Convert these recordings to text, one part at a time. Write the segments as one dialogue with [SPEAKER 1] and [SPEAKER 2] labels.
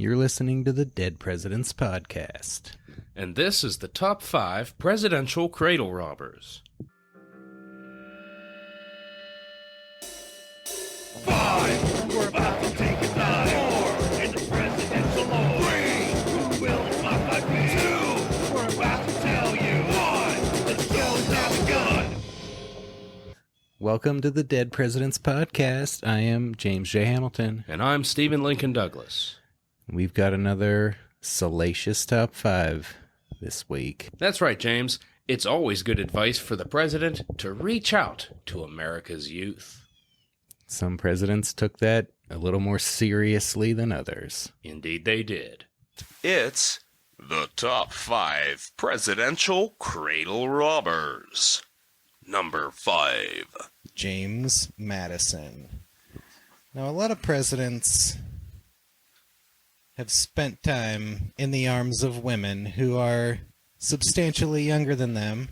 [SPEAKER 1] You're listening to the Dead Presidents Podcast.
[SPEAKER 2] And this is the Top 5 Presidential Cradle-Robbers.
[SPEAKER 3] 5, we're about to take a dive. 4, in the presidential lore. 3, who will the top 5 be? 2, we're about to tell you. 1, the show's now begun.
[SPEAKER 1] Welcome to the Dead Presidents Podcast. I am James J. Hamilton.
[SPEAKER 2] And I'm Stephen Lincoln Douglas.
[SPEAKER 1] We've got another salacious top 5 this week.
[SPEAKER 2] That's right, James. It's always good advice for the president to reach out to America's youth.
[SPEAKER 1] Some presidents took that a little more seriously than others.
[SPEAKER 2] Indeed they did.
[SPEAKER 4] It's the Top 5 Presidential Cradle-Robbers. Number 5.
[SPEAKER 5] James Madison. Now, a lot of presidents have spent time in the arms of women who are substantially younger than them,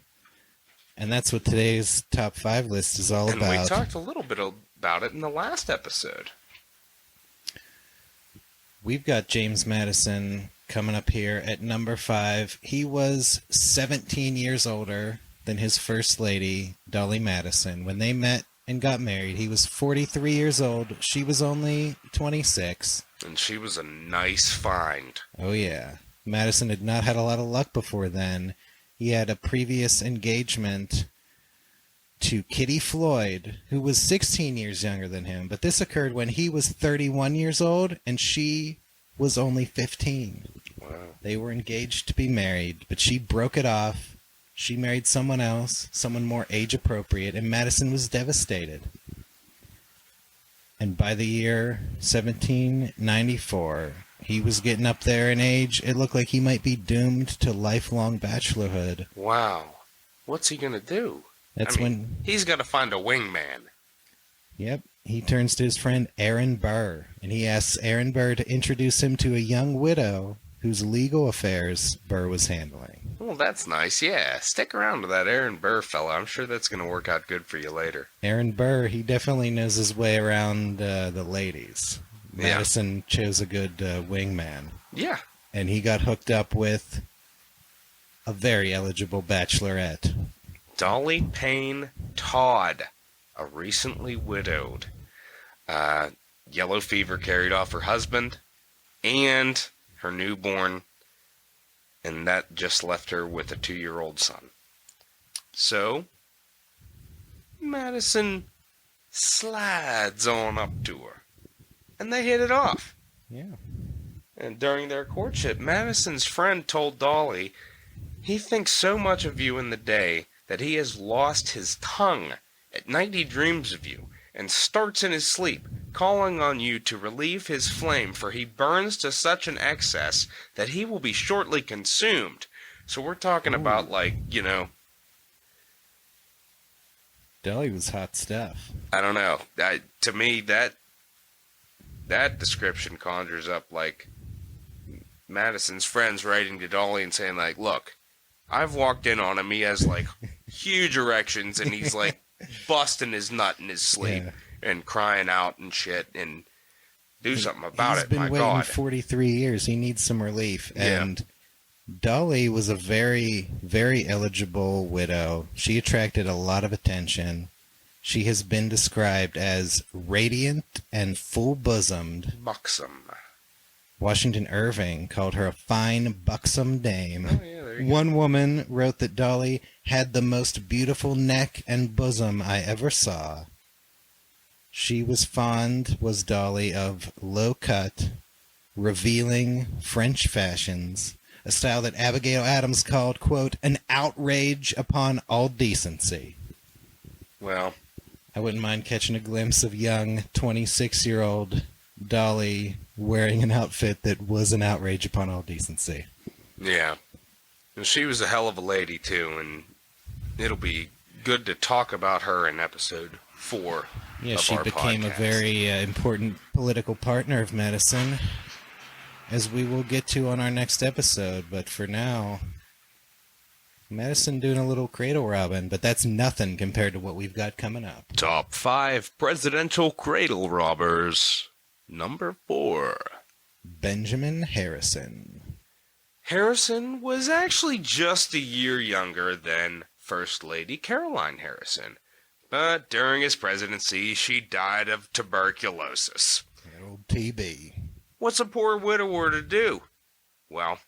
[SPEAKER 5] and that's what today's top 5 list is all
[SPEAKER 4] And
[SPEAKER 5] about.
[SPEAKER 4] we talked a little bit about it in the last episode.
[SPEAKER 5] We've got James Madison coming up here at number 5. He was 17 years older than his first lady, Dolly Madison. When they met and got married, he was 43 years old. She was only 26.
[SPEAKER 4] And she was a nice find.
[SPEAKER 5] Oh, yeah. Madison had not had a lot of luck before then. He had a previous engagement to Kitty Floyd, who was 16 years younger than him. But this occurred when he was 31 years old and she was only 15.
[SPEAKER 4] Wow.
[SPEAKER 5] They were engaged to be married, but she broke it off. She married someone else, someone more age appropriate, and Madison was devastated. And by the year 1794, he was getting up there in age. It looked like he might be doomed to lifelong bachelorhood.
[SPEAKER 4] Wow. What's he going to do?
[SPEAKER 5] When
[SPEAKER 4] he's got to find a wingman.
[SPEAKER 5] Yep, he turns to his friend Aaron Burr, and he asks Aaron Burr to introduce him to a young widow whose legal affairs Burr was handling.
[SPEAKER 4] Well, that's nice, yeah. Stick around to that Aaron Burr fella. I'm sure that's going to work out good for you later.
[SPEAKER 5] Aaron Burr, he definitely knows his way around the ladies.
[SPEAKER 4] Yeah.
[SPEAKER 5] Madison chose a good wingman.
[SPEAKER 4] Yeah.
[SPEAKER 5] And he got hooked up with a very eligible bachelorette.
[SPEAKER 4] Dolly Payne Todd, a recently widowed. Yellow fever carried off her husband and her newborn, and that just left her with a 2-year-old son. So, Madison slides on up to her, and they hit it off.
[SPEAKER 5] Yeah.
[SPEAKER 4] And during their courtship, Madison's friend told Dolly he thinks so much of you in the day that he has lost his tongue. At night he dreams of you, and starts in his sleep, calling on you to relieve his flame, for he burns to such an excess that he will be shortly consumed. So we're talking about,
[SPEAKER 5] Dolly was hot stuff.
[SPEAKER 4] I don't know. To me, that description conjures up, Madison's friends writing to Dolly and saying, look, I've walked in on him. He has, huge erections, and he's, busting his nut in his sleep and crying out and shit, and do something about it, my God.
[SPEAKER 5] He's been waiting 43 years. He needs some relief.
[SPEAKER 4] Yeah.
[SPEAKER 5] And Dolly was a very, very eligible widow. She attracted a lot of attention. She has been described as radiant and full-bosomed.
[SPEAKER 4] Buxom.
[SPEAKER 5] Washington Irving called her a fine, buxom dame.
[SPEAKER 4] Oh, yeah, there you go.
[SPEAKER 5] One woman wrote that Dolly had the most beautiful neck and bosom I ever saw. She was Dolly, of low-cut, revealing French fashions, a style that Abigail Adams called, quote, an outrage upon all decency.
[SPEAKER 4] Well,
[SPEAKER 5] I wouldn't mind catching a glimpse of young 26-year-old Dolly wearing an outfit that was an outrage upon all decency.
[SPEAKER 4] yeah. And she was a hell of a lady, too, and it'll be good to talk about her in episode 4
[SPEAKER 5] Yeah,
[SPEAKER 4] of
[SPEAKER 5] she
[SPEAKER 4] our
[SPEAKER 5] became
[SPEAKER 4] podcast.
[SPEAKER 5] a very important political partner of Madison, as we will get to on our next episode. But for now, Madison doing a little cradle robbing, but that's nothing compared to what we've got coming up.
[SPEAKER 4] Top 5 Presidential Cradle-Robbers. Number 4.
[SPEAKER 5] Benjamin Harrison.
[SPEAKER 4] Harrison was actually just a year younger than First Lady Caroline Harrison, but during his presidency, she died of tuberculosis.
[SPEAKER 5] Old TB.
[SPEAKER 4] What's a poor widower to do? Well,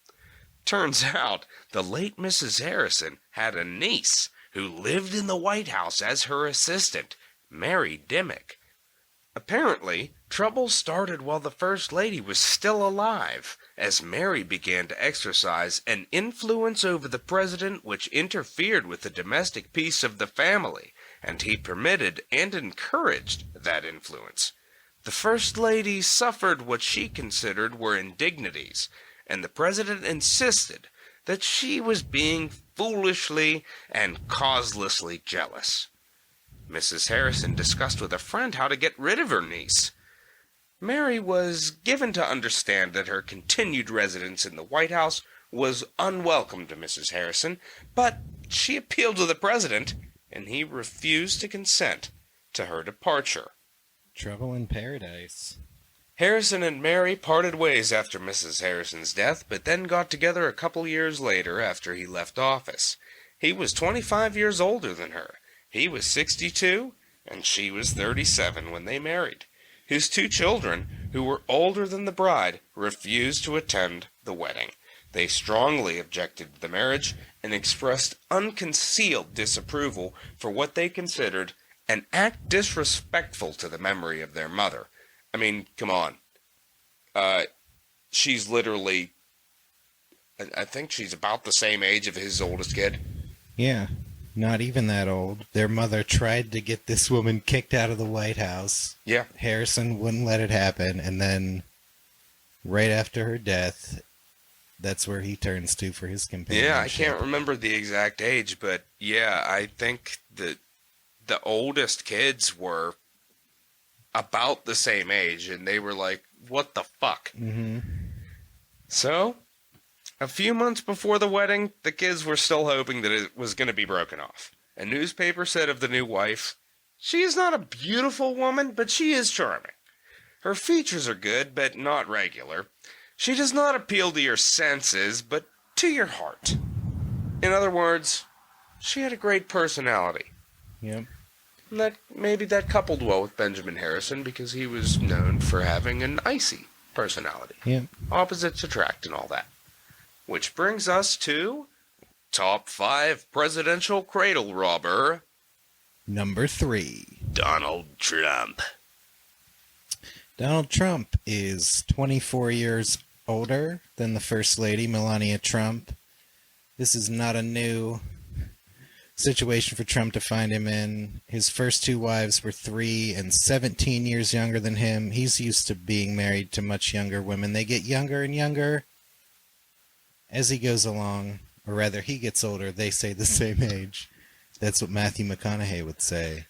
[SPEAKER 4] turns out the late Mrs. Harrison had a niece who lived in the White House as her assistant, Mary Dimmock. Apparently, trouble started while the First Lady was still alive, as Mary began to exercise an influence over the president which interfered with the domestic peace of the family, and he permitted and encouraged that influence. The First Lady suffered what she considered were indignities, and the president insisted that she was being foolishly and causelessly jealous. Mrs. Harrison discussed with a friend how to get rid of her niece. Mary was given to understand that her continued residence in the White House was unwelcome to Mrs. Harrison, but she appealed to the president, and he refused to consent to her departure.
[SPEAKER 5] Trouble in paradise.
[SPEAKER 4] Harrison and Mary parted ways after Mrs. Harrison's death, but then got together a couple years later after he left office. He was 25 years older than her. He was 62, and she was 37 when they married. His two children, who were older than the bride, refused to attend the wedding. They strongly objected to the marriage and expressed unconcealed disapproval for what they considered an act disrespectful to the memory of their mother. I mean, come on. She's literally, I think she's about the same age of his oldest kid.
[SPEAKER 5] Yeah, not even that old. Their mother tried to get this woman kicked out of the White House.
[SPEAKER 4] Yeah.
[SPEAKER 5] Harrison wouldn't let it happen, and then right after her death, that's where he turns to for his companionship.
[SPEAKER 4] Yeah, I can't remember the exact age, but yeah, I think that the oldest kids were about the same age, and they were like, what the fuck?
[SPEAKER 5] Mm-hmm.
[SPEAKER 4] So, a few months before the wedding, the kids were still hoping that it was going to be broken off. A newspaper said of the new wife, "She is not a beautiful woman, but she is charming. Her features are good, but not regular. She does not appeal to your senses, but to your heart." In other words, she had a great personality.
[SPEAKER 5] Yep.
[SPEAKER 4] And maybe that coupled well with Benjamin Harrison, because he was known for having an icy personality.
[SPEAKER 5] Yep.
[SPEAKER 4] Opposites attract and all that. Which brings us to top 5 presidential cradle-robber,
[SPEAKER 5] Number 3.
[SPEAKER 4] Donald Trump.
[SPEAKER 5] Donald Trump is 24 years older than the First Lady, Melania Trump. This is not a new situation for Trump to find him in. His first 2 wives were 3 and 17 years younger than him. He's used to being married to much younger women. They get younger and younger as he goes along, or rather, he gets older. They say the same age. That's what Matthew McConaughey would say.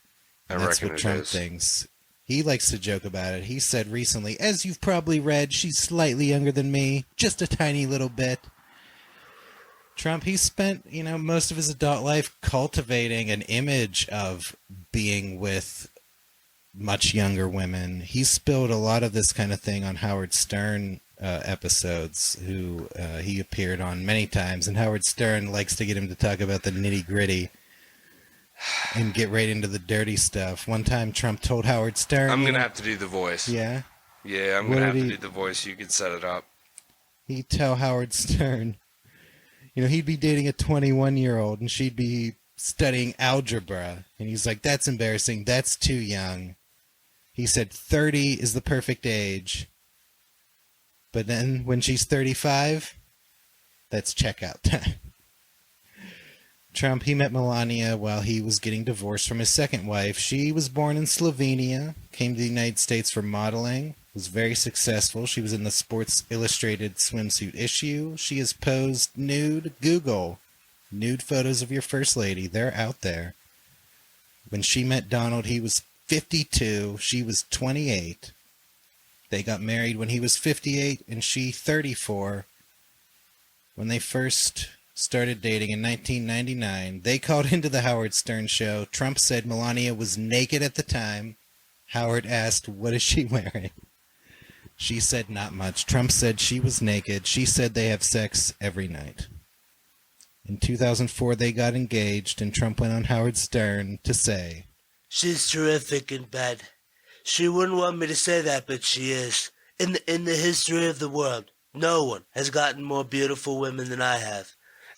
[SPEAKER 5] And that's what Trump thinks. He likes to joke about it. He said recently, as you've probably read, she's slightly younger than me, just a tiny little bit. Trump, he spent, most of his adult life cultivating an image of being with much younger women. He spilled a lot of this kind of thing on Howard Stern episodes, who he appeared on many times, and Howard Stern likes to get him to talk about the nitty-gritty and get right into the dirty stuff. One time Trump told Howard Stern...
[SPEAKER 4] I'm going to have to do the voice.
[SPEAKER 5] Yeah?
[SPEAKER 4] Yeah, I'm going to have to do the voice. You can set it up.
[SPEAKER 5] He'd tell Howard Stern... he'd be dating a 21-year-old, and she'd be studying algebra. And he's like, that's embarrassing. That's too young. He said 30 is the perfect age. But then when she's 35, that's checkout time. Trump, he met Melania while he was getting divorced from his second wife. She was born in Slovenia, came to the United States for modeling, was very successful. She was in the Sports Illustrated swimsuit issue. She has posed nude. Google nude photos of your First Lady. They're out there. When she met Donald, he was 52. She was 28. They got married when he was 58 and she 34. When they first started dating in 1999, they called into the Howard Stern show. Trump said Melania was naked at the time. Howard asked, what is she wearing? She said not much. Trump said she was naked. She said they have sex every night. In 2004, they got engaged, and Trump went on Howard Stern to say,
[SPEAKER 6] "She's terrific in bed. She wouldn't want me to say that, but she is. In the history of the world, no one has gotten more beautiful women than I have.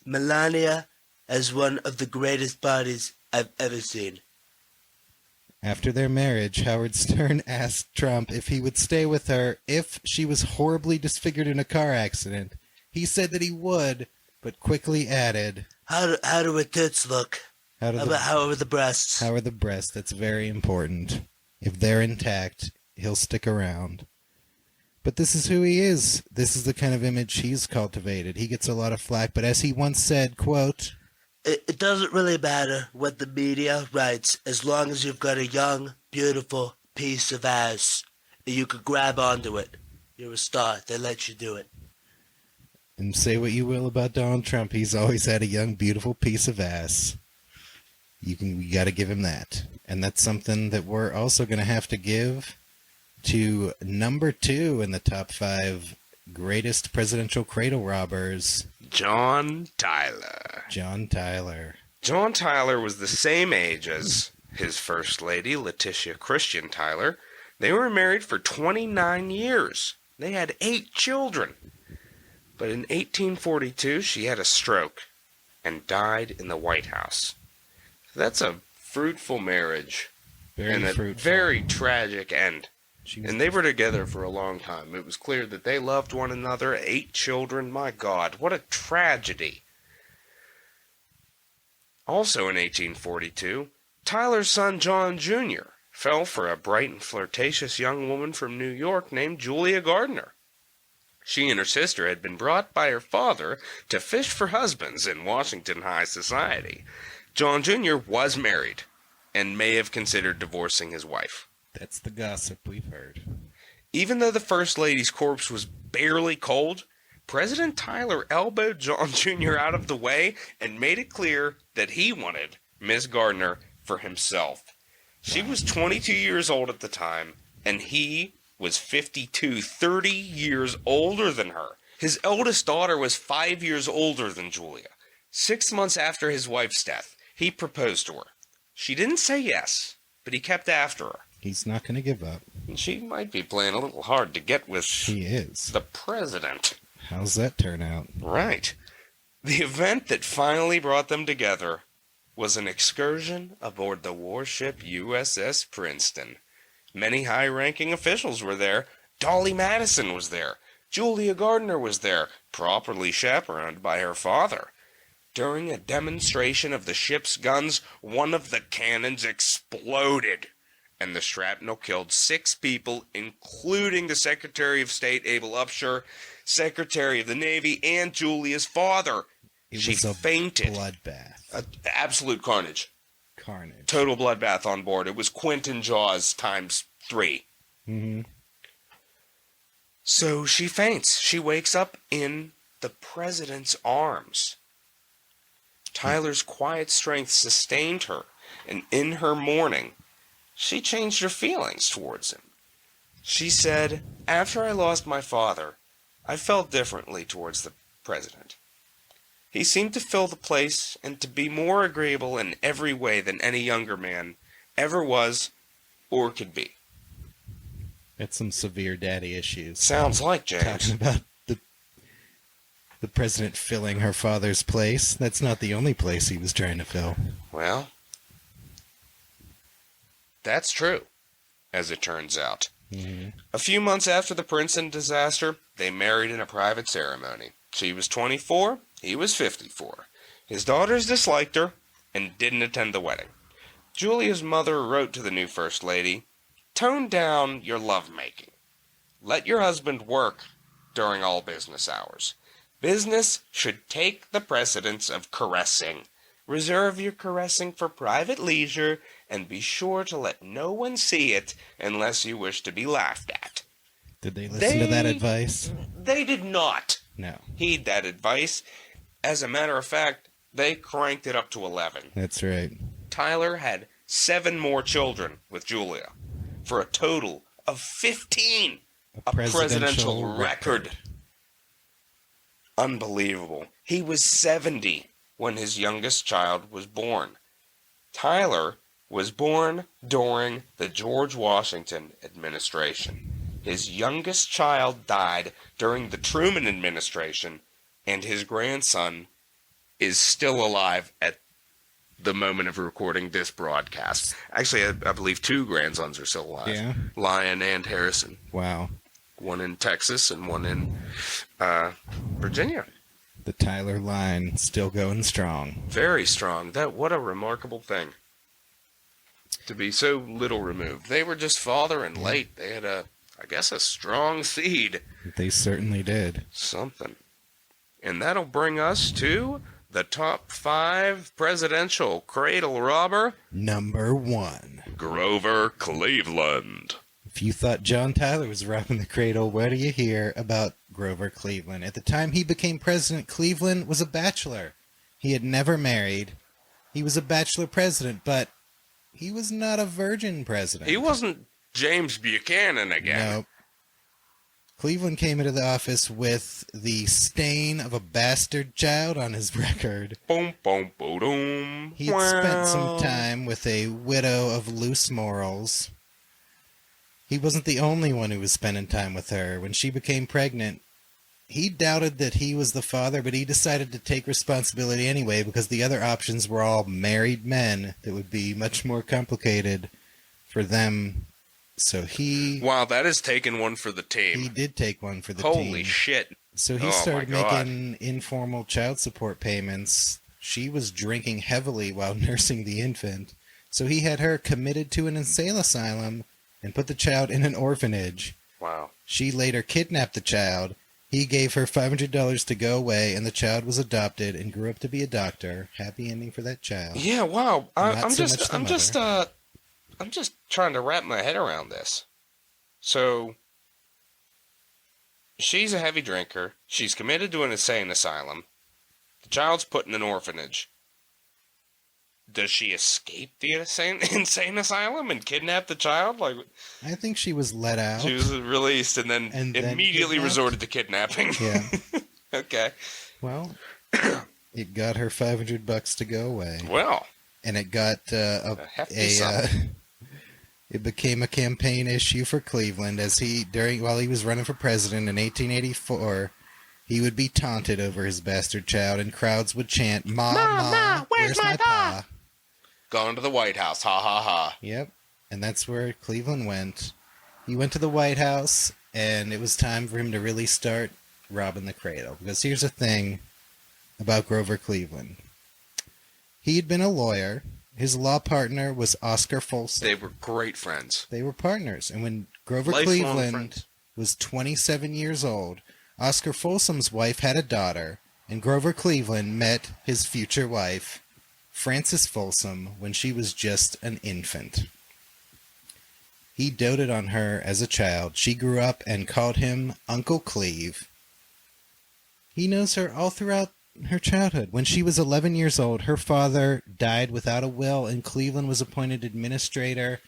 [SPEAKER 6] Melania is one of the greatest bodies I've ever seen."
[SPEAKER 5] After their marriage, Howard Stern asked Trump if he would stay with her if she was horribly disfigured in a car accident. He said that he would, but quickly added,
[SPEAKER 6] How do her tits look? How are the breasts?
[SPEAKER 5] How are the breasts? That's very important. If they're intact, he'll stick around. But this is who he is. This is the kind of image he's cultivated. He gets a lot of flack, but as he once said, quote,
[SPEAKER 6] It doesn't really matter what the media writes as long as you've got a young, beautiful piece of ass and you can grab onto it. You're a star. They let you do it.
[SPEAKER 5] and say what you will about Donald Trump, he's always had a young, beautiful piece of ass. You got to give him that. And that's something that we're also going to have to give to number 2 in the top 5 greatest presidential cradle-robbers,
[SPEAKER 4] John Tyler.
[SPEAKER 5] John Tyler.
[SPEAKER 4] John Tyler was the same age as his first lady, Letitia Christian Tyler. They were married for 29 years. They had 8 children. But in 1842, she had a stroke and died in the White House. That's a fruitful marriage
[SPEAKER 5] Very
[SPEAKER 4] and a
[SPEAKER 5] fruitful.
[SPEAKER 4] very tragic end.
[SPEAKER 5] She was-
[SPEAKER 4] And they were together for a long time. It was clear that they loved one another. 8 children. My God, what a tragedy. Also in 1842, Tyler's son John Jr. fell for a bright and flirtatious young woman from New York named Julia Gardner. She and her sister had been brought by her father to fish for husbands in Washington high society. John Jr. was married and may have considered divorcing his wife.
[SPEAKER 5] That's the gossip we've heard.
[SPEAKER 4] Even though the First Lady's corpse was barely cold, President Tyler elbowed John Jr. out of the way and made it clear that he wanted Miss Gardner for himself. She was 22 years old at the time, and he was 52, 30 years older than her. His eldest daughter was 5 years older than Julia. 6 months after his wife's death, he proposed to her. She didn't say yes, but he kept after her.
[SPEAKER 5] He's not going to give up.
[SPEAKER 4] And she might be playing a little hard to get with
[SPEAKER 5] He is.
[SPEAKER 4] the president.
[SPEAKER 5] How's that turn out?
[SPEAKER 4] Right. The event that finally brought them together was an excursion aboard the warship USS Princeton. Many high-ranking officials were there. Dolly Madison was there. Julia Gardner was there, properly chaperoned by her father. During a demonstration of the ship's guns, one of the cannons exploded, and the shrapnel killed 6 people, including the Secretary of State, Abel Upshur, Secretary of the Navy, and Julia's father. She
[SPEAKER 5] was a
[SPEAKER 4] fainted.
[SPEAKER 5] bloodbath.
[SPEAKER 4] Absolute carnage.
[SPEAKER 5] Carnage.
[SPEAKER 4] Total bloodbath on board. It was Quentin Jaws times 3.
[SPEAKER 5] Mm-hmm.
[SPEAKER 4] So she faints. She wakes up in the president's arms. Tyler's quiet strength sustained her, and in her mourning, she changed her feelings towards him. She said, "After I lost my father, I felt differently towards the president. He seemed to fill the place and to be more agreeable in every way than any younger man ever was or could be."
[SPEAKER 5] That's some severe daddy issues.
[SPEAKER 4] Sounds like James.
[SPEAKER 5] Talking about the president filling her father's place. That's not the only place he was trying to fill.
[SPEAKER 4] Well, that's true, as it turns out.
[SPEAKER 5] Mm-hmm.
[SPEAKER 4] A few months after the Princeton disaster, they married in a private ceremony. She was 24, he was 54. His daughters disliked her and didn't attend the wedding. Julia's mother wrote to the new First Lady, "Tone down your lovemaking. Let your husband work during all business hours. Business should take the precedence of caressing. Reserve your caressing for private leisure, and be sure to let no one see it unless you wish to be laughed at."
[SPEAKER 5] Did they listen to that advice?
[SPEAKER 4] They did not
[SPEAKER 5] No.
[SPEAKER 4] heed that advice. As a matter of fact, they cranked it up to 11.
[SPEAKER 5] That's right.
[SPEAKER 4] Tyler had 7 more children with Julia, for a total of 15 A presidential record. Unbelievable. He was 70 when his youngest child was born. Tyler was born during the George Washington administration. His youngest child died during the Truman administration, and his grandson is still alive at the moment of recording this broadcast. Actually, I believe 2 grandsons are still alive.
[SPEAKER 5] Yeah.
[SPEAKER 4] Lyon and Harrison.
[SPEAKER 5] Wow.
[SPEAKER 4] One in Texas and one in Virginia.
[SPEAKER 5] The Tyler line still going strong.
[SPEAKER 4] Very strong. What a remarkable thing. To be so little removed. They were just father and late. They had a strong seed.
[SPEAKER 5] They certainly did.
[SPEAKER 4] Something. And that'll bring us to the top 5 presidential cradle robber.
[SPEAKER 5] Number 1.
[SPEAKER 4] Grover Cleveland.
[SPEAKER 5] If you thought John Tyler was robbing the cradle, what do you hear about Grover Cleveland? At the time he became president, Cleveland was a bachelor. He had never married. He was a bachelor president, but he was not a virgin president.
[SPEAKER 4] He wasn't James Buchanan again.
[SPEAKER 5] Nope. Cleveland came into the office with the stain of a bastard child on his record.
[SPEAKER 4] Boom, boom, boom, boom.
[SPEAKER 5] He had spent some time with a widow of loose morals. He wasn't the only one who was spending time with her. When she became pregnant, he doubted that he was the father, but he decided to take responsibility anyway because the other options were all married men that would be much more complicated for them. So
[SPEAKER 4] Wow, that has taken one for the
[SPEAKER 5] he
[SPEAKER 4] team.
[SPEAKER 5] did take one for the team.
[SPEAKER 4] Holy shit.
[SPEAKER 5] So he
[SPEAKER 4] Oh,
[SPEAKER 5] started
[SPEAKER 4] my God.
[SPEAKER 5] making informal child support payments. She was drinking heavily while nursing the infant. So he had her committed to an insane asylum and put the child in an orphanage.
[SPEAKER 4] Wow.
[SPEAKER 5] She later kidnapped the child. He gave her $500 to go away, and the child was adopted and grew up to be a doctor. Happy ending for that child.
[SPEAKER 4] Yeah, wow.
[SPEAKER 5] Not
[SPEAKER 4] I'm
[SPEAKER 5] so much the
[SPEAKER 4] I'm just trying to wrap my head around this. So she's a heavy drinker. She's committed to an insane asylum. The child's put in an orphanage. Does she escape the insane asylum and kidnap the child? Like,
[SPEAKER 5] I think she was let out.
[SPEAKER 4] she was released and then immediately
[SPEAKER 5] kidnapped?
[SPEAKER 4] resorted to kidnapping.
[SPEAKER 5] Yeah.
[SPEAKER 4] Okay.
[SPEAKER 5] Well, it got her $500 to go away.
[SPEAKER 4] Well,
[SPEAKER 5] And it got
[SPEAKER 4] a hefty sum.
[SPEAKER 5] it became a campaign issue for Cleveland as while he was running for president in 1884, he would be taunted over his bastard child, and crowds would chant, Ma, where's my pa?
[SPEAKER 4] Going to the White House, ha ha ha.
[SPEAKER 5] Yep, and that's where Cleveland went. He went to the White House, and it was time for him to really start robbing the cradle. Because here's the thing about Grover Cleveland. He had been a lawyer. His law partner was Oscar Folsom.
[SPEAKER 4] They were great friends.
[SPEAKER 5] They were partners. And when Grover
[SPEAKER 4] Lifelong
[SPEAKER 5] Cleveland
[SPEAKER 4] friends.
[SPEAKER 5] was 27 years old, Oscar Folsom's wife had a daughter, and Grover Cleveland met his future wife, Frances Folsom, when she was just an infant. He doted on her as a child. She grew up and called him Uncle Cleve. He knows her all throughout her childhood. When she was 11 years old, her father died without a will, and Cleveland was appointed administrator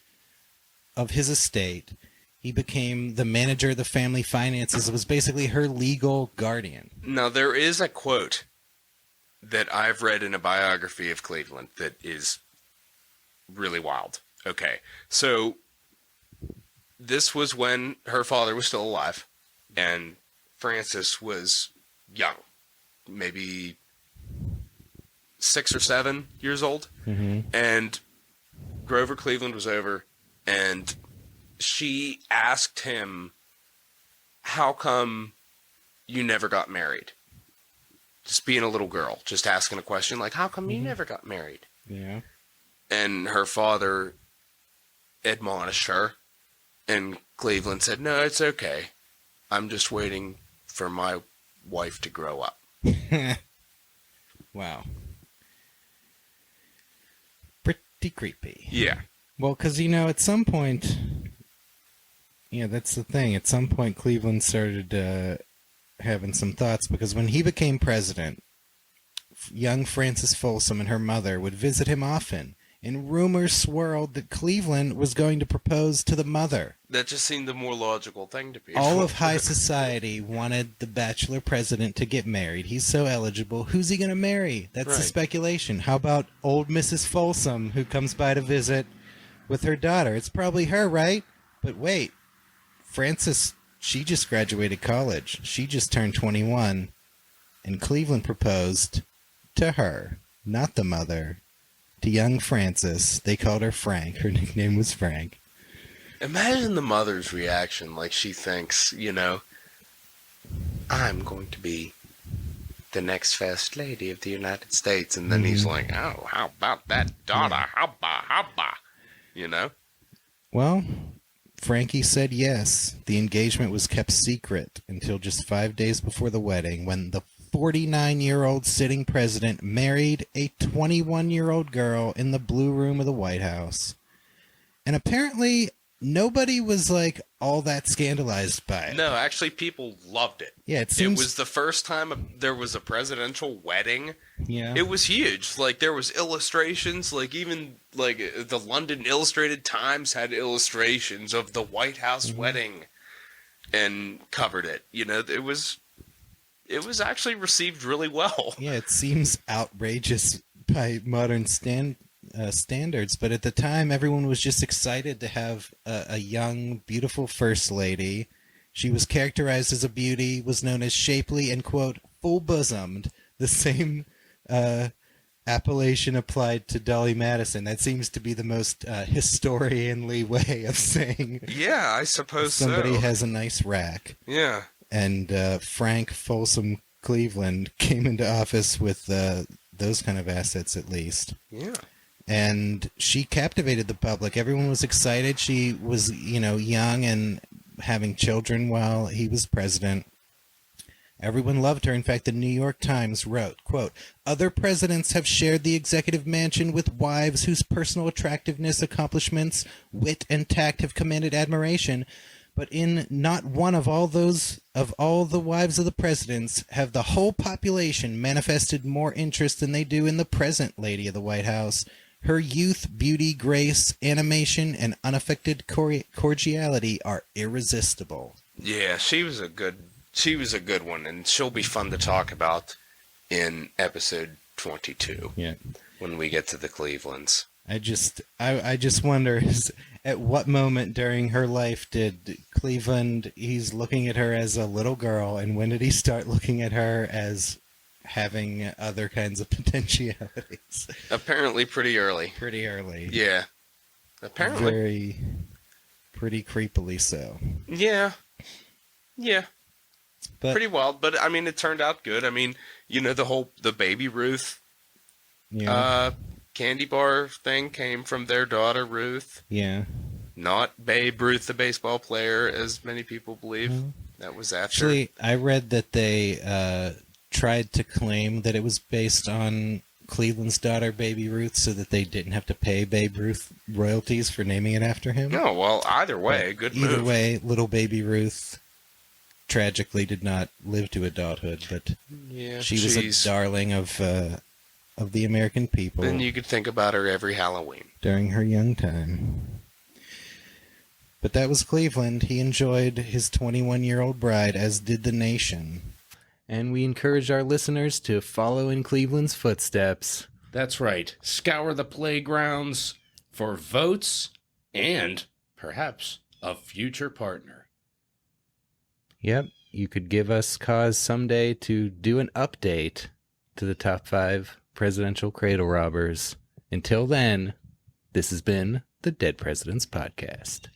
[SPEAKER 5] of his estate. He became the manager of the family finances. It was basically her legal guardian.
[SPEAKER 4] Now, there is a quote that I've read in a biography of Cleveland that is really wild. Okay, so this was when her father was still alive, and Frances was young, maybe 6 or 7 years old, and Grover Cleveland was over, and she asked him, how come you never got married? Just being a little girl, just asking a question like, how come you never got married?
[SPEAKER 5] Yeah.
[SPEAKER 4] And her father admonished her, and Cleveland said, no, it's okay. I'm just waiting for my wife to grow up.
[SPEAKER 5] Wow. Pretty creepy.
[SPEAKER 4] Yeah.
[SPEAKER 5] Well, because, at some point, that's the thing. At some point, Cleveland started having some thoughts, because when he became president, young Frances Folsom and her mother would visit him often, and rumors swirled that Cleveland was going to propose to the mother.
[SPEAKER 4] That just seemed the more logical thing to people.
[SPEAKER 5] All of high society wanted the bachelor president to get married. He's so eligible. Who's he going to marry? That's the
[SPEAKER 4] Right.
[SPEAKER 5] speculation. How about old Mrs. Folsom, who comes by to visit with her daughter? It's probably her, right? But wait, Frances, she just graduated college. She just turned 21, and Cleveland proposed to her, not the mother, to young Frances. They called her Frank. Her nickname was Frank.
[SPEAKER 4] Imagine the mother's reaction, like she thinks, you know, I'm going to be the next first lady of the United States. And then he's like, oh, how about that daughter? How about, you know?
[SPEAKER 5] Well, Frankie said yes. The engagement was kept secret until just 5 days before the wedding, when the 49-year-old sitting president married a 21-year-old girl in the Blue Room of the White House. And apparently nobody was like all that scandalized by it.
[SPEAKER 4] No, actually, people loved it.
[SPEAKER 5] Yeah, it
[SPEAKER 4] It
[SPEAKER 5] seems.
[SPEAKER 4] was the first time there was a presidential wedding.
[SPEAKER 5] Yeah.
[SPEAKER 4] It was huge. Like, there was illustrations. Like, even like the London Illustrated Times had illustrations of the White House wedding and covered it. You know, it was actually received really well.
[SPEAKER 5] Yeah, it seems outrageous by modern standards, but at the time, everyone was just excited to have a young, beautiful first lady. She was characterized as a beauty, was known as shapely and, quote, full-bosomed, the same appellation applied to Dolly Madison. That seems to be the most historianly way of saying
[SPEAKER 4] Yeah, I suppose
[SPEAKER 5] somebody
[SPEAKER 4] so.
[SPEAKER 5] has a nice rack.
[SPEAKER 4] Yeah.
[SPEAKER 5] And Frank Folsom Cleveland came into office with those kind of assets, at least.
[SPEAKER 4] Yeah.
[SPEAKER 5] And she captivated the public. Everyone was excited. She was, young and having children while he was president. Everyone loved her. In fact, the New York Times wrote, quote, "Other presidents have shared the executive mansion with wives whose personal attractiveness, accomplishments, wit, and tact have commanded admiration. But in not one of all the wives of the presidents have the whole population manifested more interest than they do in the present lady of the White House. Her youth, beauty, grace, animation, and unaffected cordiality are irresistible."
[SPEAKER 4] Yeah, she was a good one, and she'll be fun to talk about in episode 22
[SPEAKER 5] Yeah.
[SPEAKER 4] when we get to the Clevelands.
[SPEAKER 5] I just wonder at what moment during her life did Cleveland, he's looking at her as a little girl, and when did he start looking at her as having other kinds of potentialities?
[SPEAKER 4] Apparently pretty early.
[SPEAKER 5] Pretty early.
[SPEAKER 4] Yeah. Apparently.
[SPEAKER 5] Pretty creepily so.
[SPEAKER 4] Yeah. Yeah.
[SPEAKER 5] But
[SPEAKER 4] Pretty wild, but I mean, it turned out good. I mean, the Baby Ruth
[SPEAKER 5] yeah,
[SPEAKER 4] candy bar thing came from their daughter Ruth,
[SPEAKER 5] yeah.
[SPEAKER 4] not Babe Ruth, the baseball player, as many people believe.
[SPEAKER 5] Mhm.
[SPEAKER 4] That was after.
[SPEAKER 5] Actually, I read that they tried to claim that it was based on Cleveland's daughter, Baby Ruth, so that they didn't have to pay Babe Ruth royalties for naming it after him.
[SPEAKER 4] No, well, either way,
[SPEAKER 5] But
[SPEAKER 4] good
[SPEAKER 5] either
[SPEAKER 4] move.
[SPEAKER 5] way, little Baby Ruth tragically did not live to adulthood, but
[SPEAKER 4] Yeah,
[SPEAKER 5] she was a darling of the American people
[SPEAKER 4] Then you could think about her every Halloween.
[SPEAKER 5] during her young time. But that was Cleveland. He enjoyed his 21-year-old bride, as did the nation.
[SPEAKER 1] And we encourage our listeners to follow in Cleveland's footsteps.
[SPEAKER 2] That's right. Scour the playgrounds for votes and perhaps a future partner.
[SPEAKER 1] Yep, you could give us cause someday to do an update to the top 5 presidential cradle robbers. Until then, this has been the Dead Presidents Podcast.